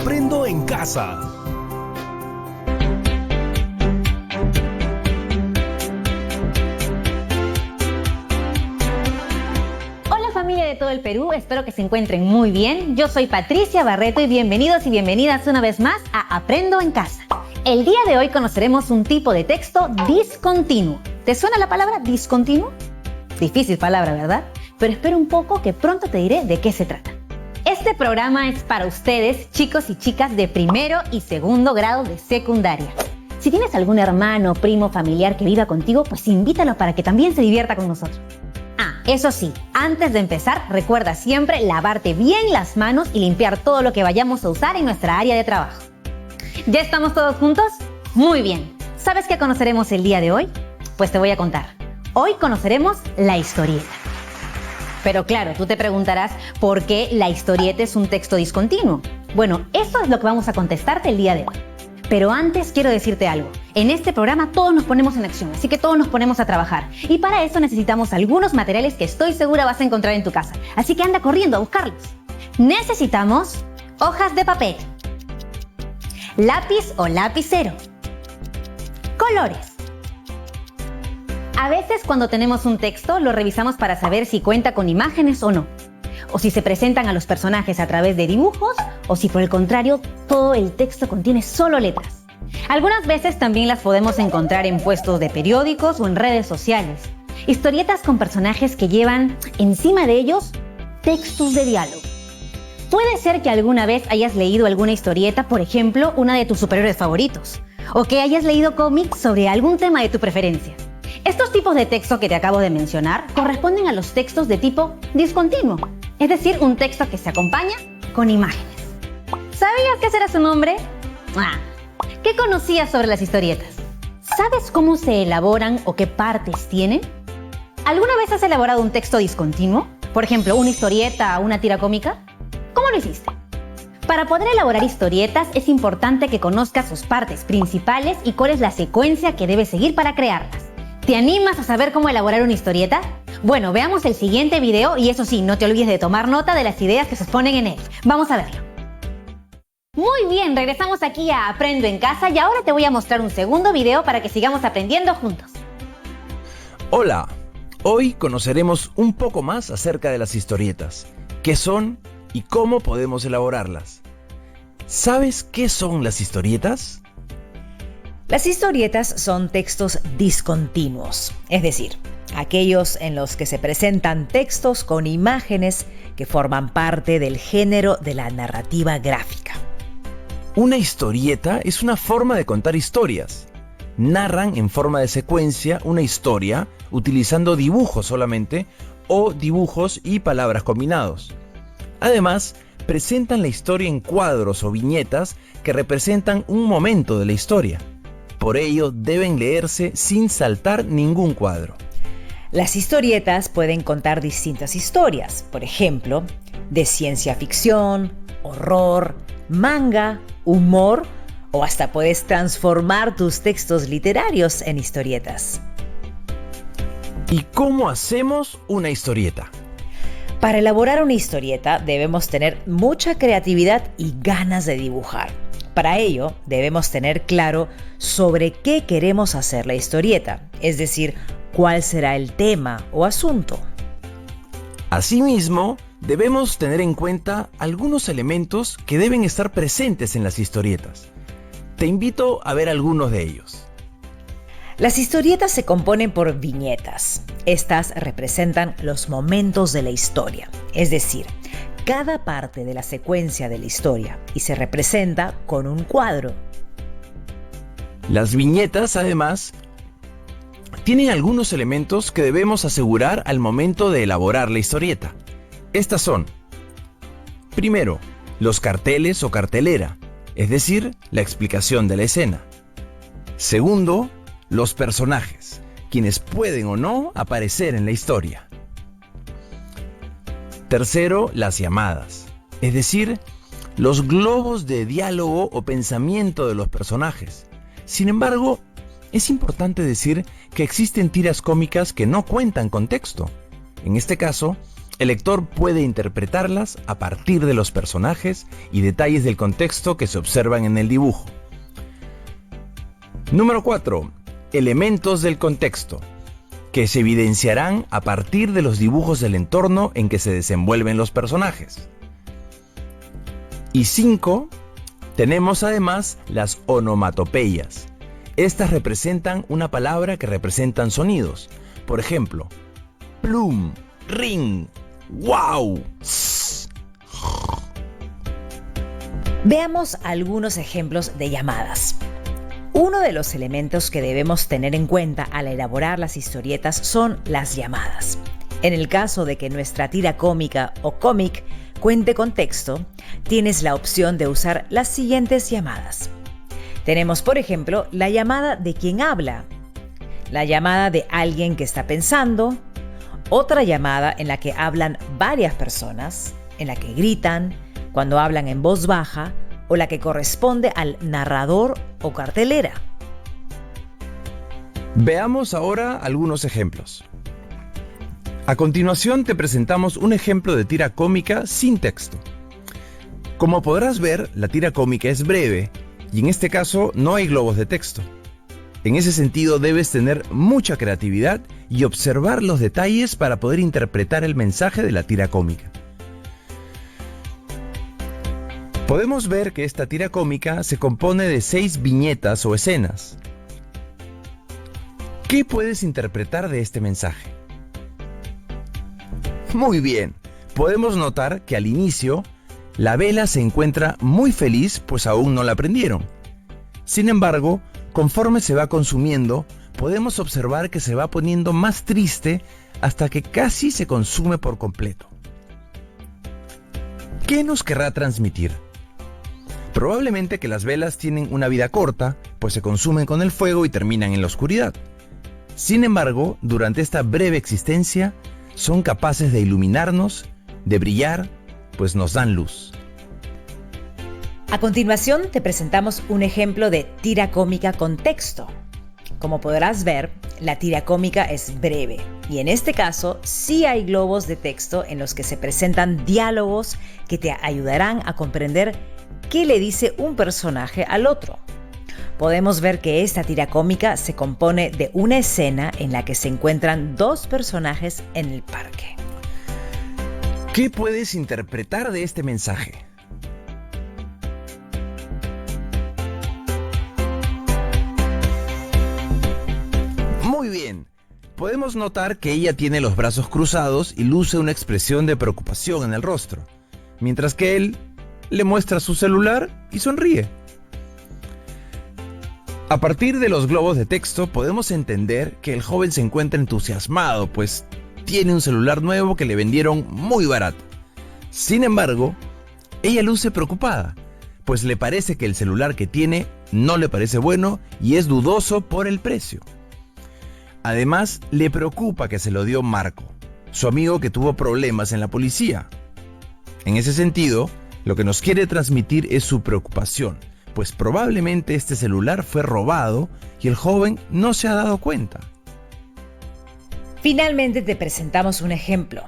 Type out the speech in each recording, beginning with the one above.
Aprendo en Casa. Hola familia de todo el Perú, espero que se encuentren muy bien. Yo soy Patricia Barreto y bienvenidos y bienvenidas una vez más a Aprendo en Casa. El día de hoy conoceremos un tipo de texto discontinuo. ¿Te suena la palabra discontinuo? Difícil palabra, ¿verdad? Pero espera un poco que pronto te diré de qué se trata. Este programa es para ustedes, chicos y chicas de primero y segundo grado de secundaria. Si tienes algún hermano, primo, familiar que viva contigo, pues invítalo para que también se divierta con nosotros. Eso sí, antes de empezar, recuerda siempre lavarte bien las manos y limpiar todo lo que vayamos a usar en nuestra área de trabajo. ¿Ya estamos todos juntos? Muy bien. ¿Sabes qué conoceremos el día de hoy? Pues te voy a contar. Hoy conoceremos la historieta. Pero claro, tú te preguntarás por qué la historieta es un texto discontinuo. Bueno, eso es lo que vamos a contestarte el día de hoy. Pero antes quiero decirte algo. En este programa todos nos ponemos en acción, así que todos nos ponemos a trabajar. Y para eso necesitamos algunos materiales que estoy segura vas a encontrar en tu casa. Así que anda corriendo a buscarlos. Necesitamos hojas de papel, lápiz o lapicero, colores. A veces cuando tenemos un texto lo revisamos para saber si cuenta con imágenes o no, o si se presentan a los personajes a través de dibujos, o si por el contrario todo el texto contiene solo letras. Algunas veces también las podemos encontrar en puestos de periódicos o en redes sociales. Historietas con personajes que llevan encima de ellos textos de diálogo. Puede ser que alguna vez hayas leído alguna historieta, por ejemplo, una de tus superhéroes favoritos, o que hayas leído cómics sobre algún tema de tu preferencia. Estos tipos de texto que te acabo de mencionar corresponden a los textos de tipo discontinuo, es decir, un texto que se acompaña con imágenes. ¿Sabías qué será su nombre? ¿Qué conocías sobre las historietas? ¿Sabes cómo se elaboran o qué partes tienen? ¿Alguna vez has elaborado un texto discontinuo? Por ejemplo, una historieta o una tira cómica. ¿Cómo lo hiciste? Para poder elaborar historietas es importante que conozcas sus partes principales y cuál es la secuencia que debes seguir para crearlas. ¿Te animas a saber cómo elaborar una historieta? Bueno, veamos el siguiente video y eso sí, no te olvides de tomar nota de las ideas que se exponen en él. Vamos a verlo. Muy bien, regresamos aquí a Aprendo en Casa y ahora te voy a mostrar un segundo video para que sigamos aprendiendo juntos. Hola, hoy conoceremos un poco más acerca de las historietas, qué son y cómo podemos elaborarlas. ¿Sabes qué son las historietas? Las historietas son textos discontinuos, es decir, aquellos en los que se presentan textos con imágenes que forman parte del género de la narrativa gráfica. Una historieta es una forma de contar historias. Narran en forma de secuencia una historia utilizando dibujos solamente o dibujos y palabras combinados. Además, presentan la historia en cuadros o viñetas que representan un momento de la historia. Por ello, deben leerse sin saltar ningún cuadro. Las historietas pueden contar distintas historias, por ejemplo, de ciencia ficción, horror, manga, humor, o hasta puedes transformar tus textos literarios en historietas. ¿Y cómo hacemos una historieta? Para elaborar una historieta debemos tener mucha creatividad y ganas de dibujar. Para ello, debemos tener claro sobre qué queremos hacer la historieta, es decir, cuál será el tema o asunto. Asimismo, debemos tener en cuenta algunos elementos que deben estar presentes en las historietas. Te invito a ver algunos de ellos. Las historietas se componen por viñetas. Estas representan los momentos de la historia, es decir, cada parte de la secuencia de la historia y se representa con un cuadro. Las viñetas, además, tienen algunos elementos que debemos asegurar al momento de elaborar la historieta. Estas son, primero, los carteles o cartelera, es decir, la explicación de la escena. Segundo, los personajes, quienes pueden o no aparecer en la historia. Tercero, las llamadas, es decir, los globos de diálogo o pensamiento de los personajes. Sin embargo, es importante decir que existen tiras cómicas que no cuentan con texto. En este caso, El lector puede interpretarlas a partir de los personajes y detalles del contexto que se observan en el dibujo. Número 4. Elementos del contexto, que se evidenciarán a partir de los dibujos del entorno en que se desenvuelven los personajes. Y 5. Tenemos además las onomatopeyas. Estas representan una palabra que representan sonidos. Por ejemplo, plum, ring, wow. Veamos algunos ejemplos de llamadas. Uno de los elementos que debemos tener en cuenta al elaborar las historietas son las llamadas. En el caso de que nuestra tira cómica o cómic cuente con texto, tienes la opción de usar las siguientes llamadas. Tenemos, por ejemplo, la llamada de quien habla, la llamada de alguien que está pensando, otra llamada en la que hablan varias personas, en la que gritan, cuando hablan en voz baja, o la que corresponde al narrador o cartelera. Veamos ahora algunos ejemplos. A continuación te presentamos un ejemplo de tira cómica sin texto. Como podrás ver, la tira cómica es breve y en este caso no hay globos de texto. En ese sentido debes tener mucha creatividad y observar los detalles para poder interpretar el mensaje de la tira cómica. Podemos ver que esta tira cómica se compone de 6 viñetas o escenas. ¿Qué puedes interpretar de este mensaje? Muy bien, podemos notar que al inicio, la vela se encuentra muy feliz pues aún no la prendieron. Sin embargo, conforme se va consumiendo, podemos observar que se va poniendo más triste hasta que casi se consume por completo. ¿Qué nos querrá transmitir? Probablemente que las velas tienen una vida corta, pues se consumen con el fuego y terminan en la oscuridad. Sin embargo, durante esta breve existencia, son capaces de iluminarnos, de brillar, pues nos dan luz. A continuación te presentamos un ejemplo de tira cómica con texto. Como podrás ver, la tira cómica es breve y en este caso sí hay globos de texto en los que se presentan diálogos que te ayudarán a comprender qué le dice un personaje al otro. Podemos ver que esta tira cómica se compone de una escena en la que se encuentran 2 personajes en el parque. ¿Qué puedes interpretar de este mensaje? Muy bien, podemos notar que ella tiene los brazos cruzados y luce una expresión de preocupación en el rostro, mientras que él le muestra su celular y sonríe. A partir de los globos de texto podemos entender que el joven se encuentra entusiasmado, pues tiene un celular nuevo que le vendieron muy barato. Sin embargo, ella luce preocupada, pues le parece que el celular que tiene no le parece bueno y es dudoso por el precio. Además, le preocupa que se lo dio Marco, su amigo que tuvo problemas en la policía. En ese sentido, lo que nos quiere transmitir es su preocupación, pues probablemente este celular fue robado y el joven no se ha dado cuenta. Finalmente te presentamos un ejemplo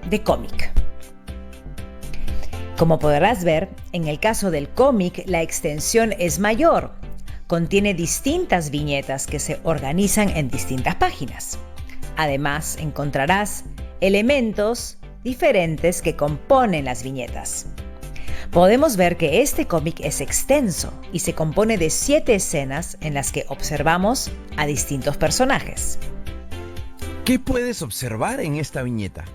de cómic. Como podrás ver, en el caso del cómic la extensión es mayor. Contiene distintas viñetas que se organizan en distintas páginas. Además, encontrarás elementos diferentes que componen las viñetas. Podemos ver que este cómic es extenso y se compone de 7 escenas en las que observamos a distintos personajes. ¿Qué puedes observar en esta viñeta?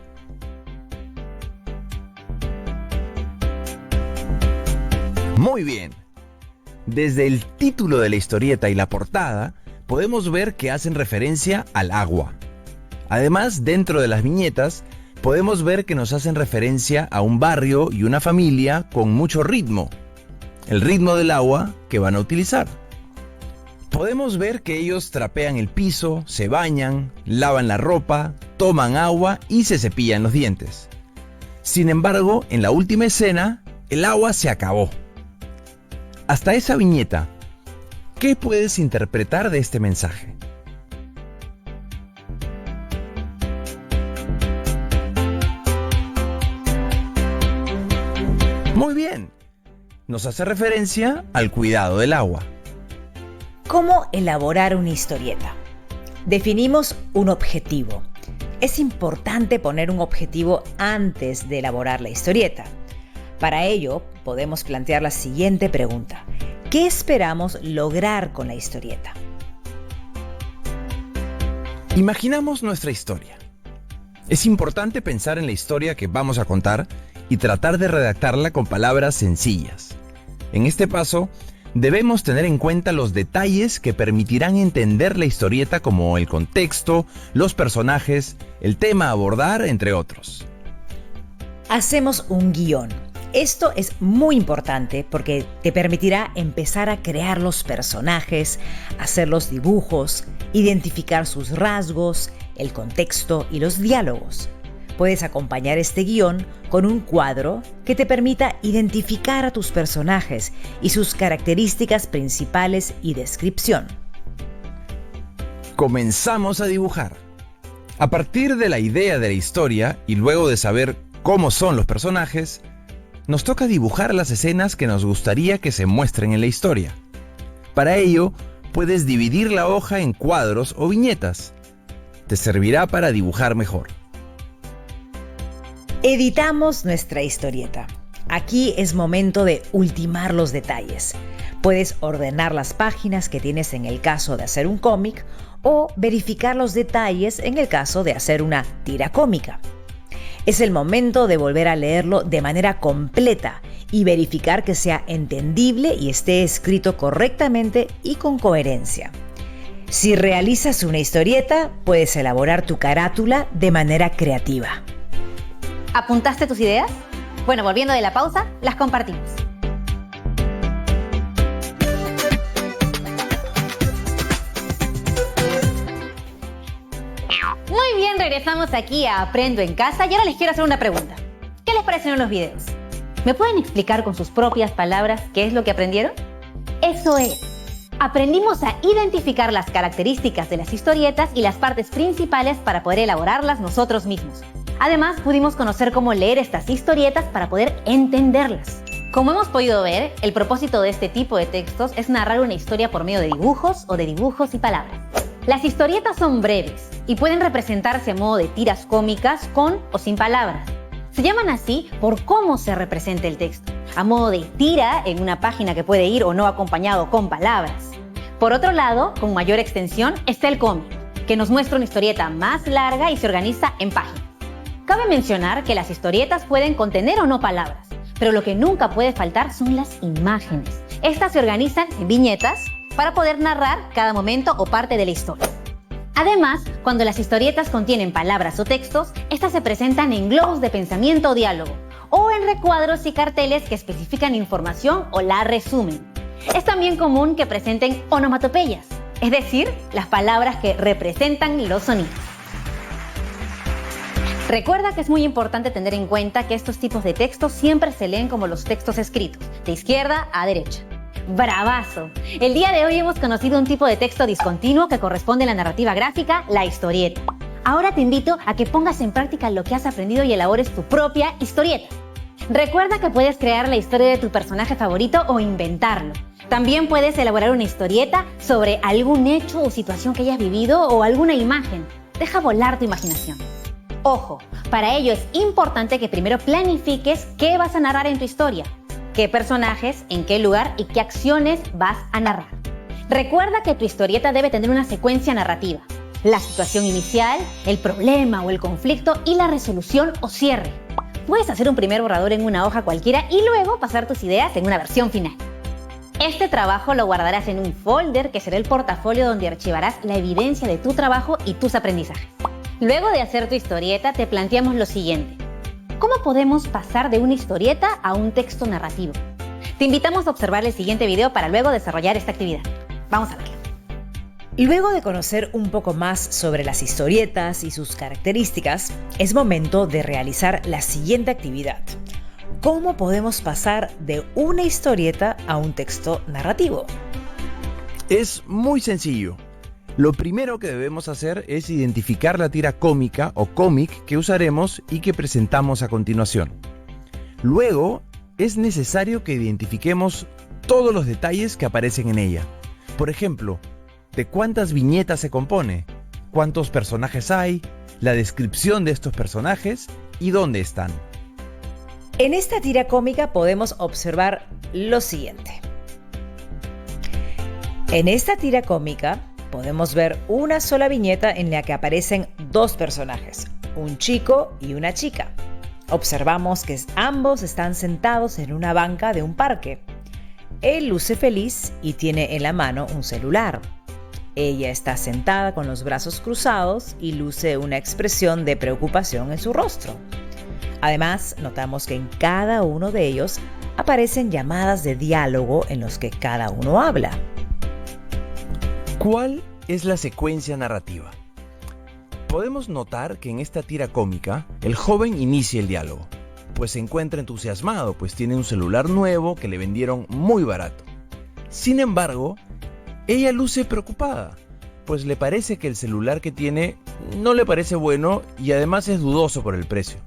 Muy bien. Desde el título de la historieta y la portada, podemos ver que hacen referencia al agua. Además, dentro de las viñetas, podemos ver que nos hacen referencia a un barrio y una familia con mucho ritmo. El ritmo del agua que van a utilizar. Podemos ver que ellos trapean el piso, se bañan, lavan la ropa, toman agua y se cepillan los dientes. Sin embargo, en la última escena, el agua se acabó. Hasta esa viñeta, ¿qué puedes interpretar de este mensaje? Muy bien. Nos hace referencia al cuidado del agua. ¿Cómo elaborar una historieta? Definimos un objetivo. Es importante poner un objetivo antes de elaborar la historieta. Para ello, podemos plantear la siguiente pregunta. ¿Qué esperamos lograr con la historieta? Imaginamos nuestra historia. Es importante pensar en la historia que vamos a contar y tratar de redactarla con palabras sencillas. En este paso, debemos tener en cuenta los detalles que permitirán entender la historieta, como el contexto, los personajes, el tema a abordar, entre otros. Hacemos un guión. Esto es muy importante porque te permitirá empezar a crear los personajes, hacer los dibujos, identificar sus rasgos, el contexto y los diálogos. Puedes acompañar este guión con un cuadro que te permita identificar a tus personajes y sus características principales y descripción. Comenzamos a dibujar. A partir de la idea de la historia y luego de saber cómo son los personajes, nos toca dibujar las escenas que nos gustaría que se muestren en la historia. Para ello, puedes dividir la hoja en cuadros o viñetas. Te servirá para dibujar mejor. Editamos nuestra historieta. Aquí es momento de ultimar los detalles. Puedes ordenar las páginas que tienes en el caso de hacer un cómic o verificar los detalles en el caso de hacer una tira cómica. Es el momento de volver a leerlo de manera completa y verificar que sea entendible y esté escrito correctamente y con coherencia. Si realizas una historieta, puedes elaborar tu carátula de manera creativa. ¿Apuntaste tus ideas? Bueno, volviendo de la pausa, las compartimos. Muy bien, regresamos aquí a Aprendo en Casa y ahora les quiero hacer una pregunta. ¿Qué les parecieron los videos? ¿Me pueden explicar con sus propias palabras qué es lo que aprendieron? Eso es. Aprendimos a identificar las características de las historietas y las partes principales para poder elaborarlas nosotros mismos. Además, pudimos conocer cómo leer estas historietas para poder entenderlas. Como hemos podido ver, el propósito de este tipo de textos es narrar una historia por medio de dibujos o de dibujos y palabras. Las historietas son breves y pueden representarse a modo de tiras cómicas con o sin palabras. Se llaman así por cómo se representa el texto, a modo de tira en una página que puede ir o no acompañado con palabras. Por otro lado, con mayor extensión, está el cómic, que nos muestra una historieta más larga y se organiza en páginas. Cabe mencionar que las historietas pueden contener o no palabras, pero lo que nunca puede faltar son las imágenes. Estas se organizan en viñetas para poder narrar cada momento o parte de la historia. Además, cuando las historietas contienen palabras o textos, estas se presentan en globos de pensamiento o diálogo, o en recuadros y carteles que especifican información o la resumen. Es también común que presenten onomatopeyas, es decir, las palabras que representan los sonidos. Recuerda que es muy importante tener en cuenta que estos tipos de textos siempre se leen como los textos escritos, de izquierda a derecha. ¡Bravazo! El día de hoy hemos conocido un tipo de texto discontinuo que corresponde a la narrativa gráfica, la historieta. Ahora te invito a que pongas en práctica lo que has aprendido y elabores tu propia historieta. Recuerda que puedes crear la historia de tu personaje favorito o inventarlo. También puedes elaborar una historieta sobre algún hecho o situación que hayas vivido o alguna imagen. Deja volar tu imaginación. Ojo, para ello es importante que primero planifiques qué vas a narrar en tu historia, qué personajes, en qué lugar y qué acciones vas a narrar. Recuerda que tu historieta debe tener una secuencia narrativa, la situación inicial, el problema o el conflicto y la resolución o cierre. Puedes hacer un primer borrador en una hoja cualquiera y luego pasar tus ideas en una versión final. Este trabajo lo guardarás en un folder que será el portafolio donde archivarás la evidencia de tu trabajo y tus aprendizajes. Luego de hacer tu historieta, te planteamos lo siguiente. ¿Cómo podemos pasar de una historieta a un texto narrativo? Te invitamos a observar el siguiente video para luego desarrollar esta actividad. Vamos a verlo. Luego de conocer un poco más sobre las historietas y sus características, es momento de realizar la siguiente actividad. ¿Cómo podemos pasar de una historieta a un texto narrativo? Es muy sencillo. Lo primero que debemos hacer es identificar la tira cómica o cómic que usaremos y que presentamos a continuación. Luego, es necesario que identifiquemos todos los detalles que aparecen en ella. Por ejemplo, ¿de cuántas viñetas se compone? ¿Cuántos personajes hay? La descripción de estos personajes y dónde están. En esta tira cómica podemos observar lo siguiente. En esta tira cómica podemos ver una sola viñeta en la que aparecen dos personajes, un chico y una chica. Observamos que ambos están sentados en una banca de un parque. Él luce feliz y tiene en la mano un celular. Ella está sentada con los brazos cruzados y luce una expresión de preocupación en su rostro. Además, notamos que en cada uno de ellos aparecen llamadas de diálogo en los que cada uno habla. ¿Cuál es la secuencia narrativa? Podemos notar que en esta tira cómica, el joven inicia el diálogo, pues se encuentra entusiasmado, pues tiene un celular nuevo que le vendieron muy barato. Sin embargo, ella luce preocupada, pues le parece que el celular que tiene no le parece bueno y además es dudoso por el precio.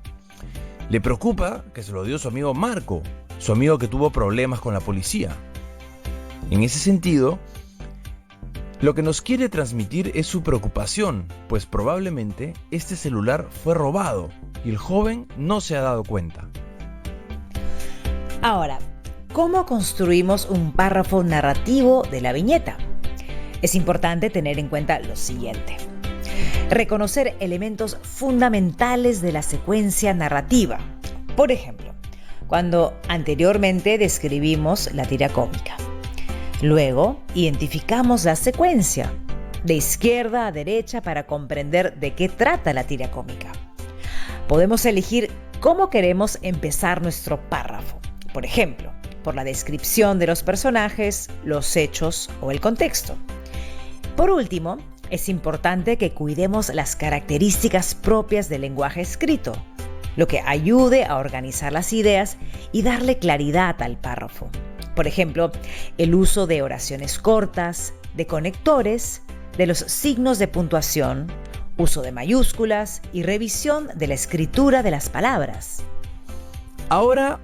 Le preocupa que se lo dio su amigo Marco, su amigo que tuvo problemas con la policía. En ese sentido, lo que nos quiere transmitir es su preocupación, pues probablemente este celular fue robado y el joven no se ha dado cuenta. Ahora, ¿cómo construimos un párrafo narrativo de la viñeta? Es importante tener en cuenta lo siguiente. Reconocer elementos fundamentales de la secuencia narrativa. Por ejemplo, cuando anteriormente describimos la tira cómica. Luego, identificamos la secuencia, de izquierda a derecha para comprender de qué trata la tira cómica. Podemos elegir cómo queremos empezar nuestro párrafo. Por ejemplo, por la descripción de los personajes, los hechos o el contexto. Por último, es importante que cuidemos las características propias del lenguaje escrito, lo que ayude a organizar las ideas y darle claridad al párrafo. Por ejemplo, el uso de oraciones cortas, de conectores, de los signos de puntuación, uso de mayúsculas y revisión de la escritura de las palabras. Ahora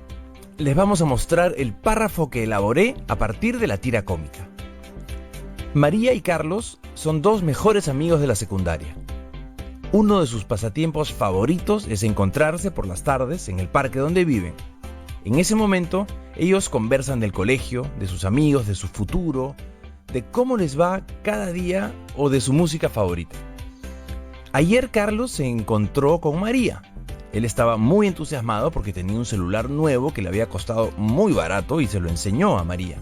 les vamos a mostrar el párrafo que elaboré a partir de la tira cómica. María y Carlos son dos mejores amigos de la secundaria. Uno de sus pasatiempos favoritos es encontrarse por las tardes en el parque donde viven. En ese momento, ellos conversan del colegio, de sus amigos, de su futuro, de cómo les va cada día o de su música favorita. Ayer Carlos se encontró con María. Él estaba muy entusiasmado porque tenía un celular nuevo que le había costado muy barato y se lo enseñó a María.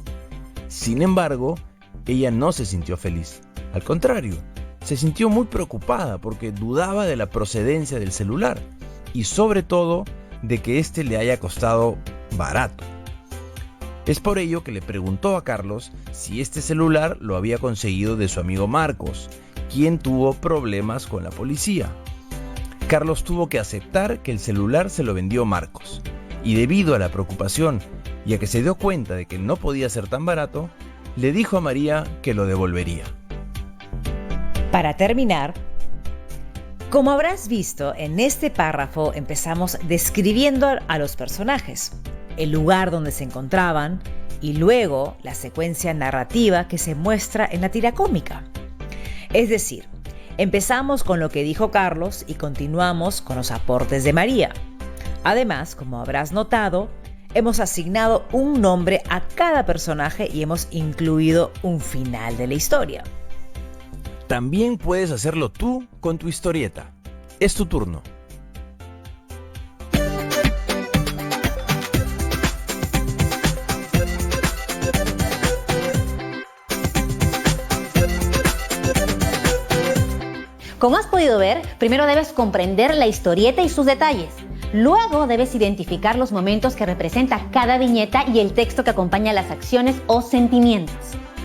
Sin embargo, ella no se sintió feliz. Al contrario, se sintió muy preocupada porque dudaba de la procedencia del celular y sobre todo de que éste le haya costado barato. Es por ello que le preguntó a Carlos si este celular lo había conseguido de su amigo Marcos, quien tuvo problemas con la policía. Carlos tuvo que aceptar que el celular se lo vendió Marcos, y debido a la preocupación y a que se dio cuenta de que no podía ser tan barato, le dijo a María que lo devolvería. Para terminar, como habrás visto, en este párrafo empezamos describiendo a los personajes, el lugar donde se encontraban y luego la secuencia narrativa que se muestra en la tira cómica. Es decir, empezamos con lo que dijo Carlos y continuamos con los aportes de María. Además, como habrás notado, hemos asignado un nombre a cada personaje y hemos incluido un final de la historia. También puedes hacerlo tú con tu historieta. Es tu turno. Como has podido ver, primero debes comprender la historieta y sus detalles. Luego debes identificar los momentos que representa cada viñeta y el texto que acompaña las acciones o sentimientos.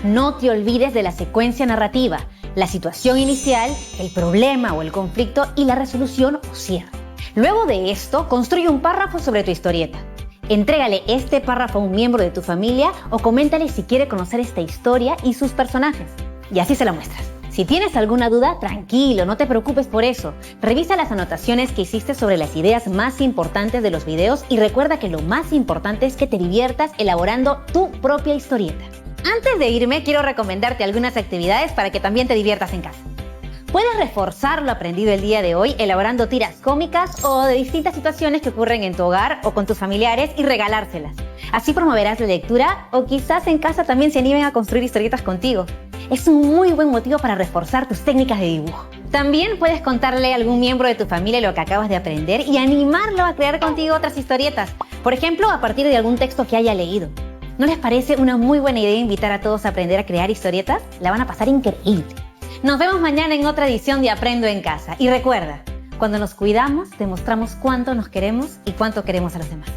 No te olvides de la secuencia narrativa, la situación inicial, el problema o el conflicto y la resolución o cierre. Luego de esto, construye un párrafo sobre tu historieta. Entrégale este párrafo a un miembro de tu familia o coméntale si quiere conocer esta historia y sus personajes. Y así se la muestras. Si tienes alguna duda, tranquilo, no te preocupes por eso. Revisa las anotaciones que hiciste sobre las ideas más importantes de los videos y recuerda que lo más importante es que te diviertas elaborando tu propia historieta. Antes de irme, quiero recomendarte algunas actividades para que también te diviertas en casa. Puedes reforzar lo aprendido el día de hoy elaborando tiras cómicas o de distintas situaciones que ocurren en tu hogar o con tus familiares y regalárselas. Así promoverás la lectura o quizás en casa también se animen a construir historietas contigo. Es un muy buen motivo para reforzar tus técnicas de dibujo. También puedes contarle a algún miembro de tu familia lo que acabas de aprender y animarlo a crear contigo otras historietas. Por ejemplo, a partir de algún texto que haya leído. ¿No les parece una muy buena idea invitar a todos a aprender a crear historietas? La van a pasar increíble. Nos vemos mañana en otra edición de Aprendo en Casa. Y recuerda, cuando nos cuidamos, demostramos cuánto nos queremos y cuánto queremos a los demás.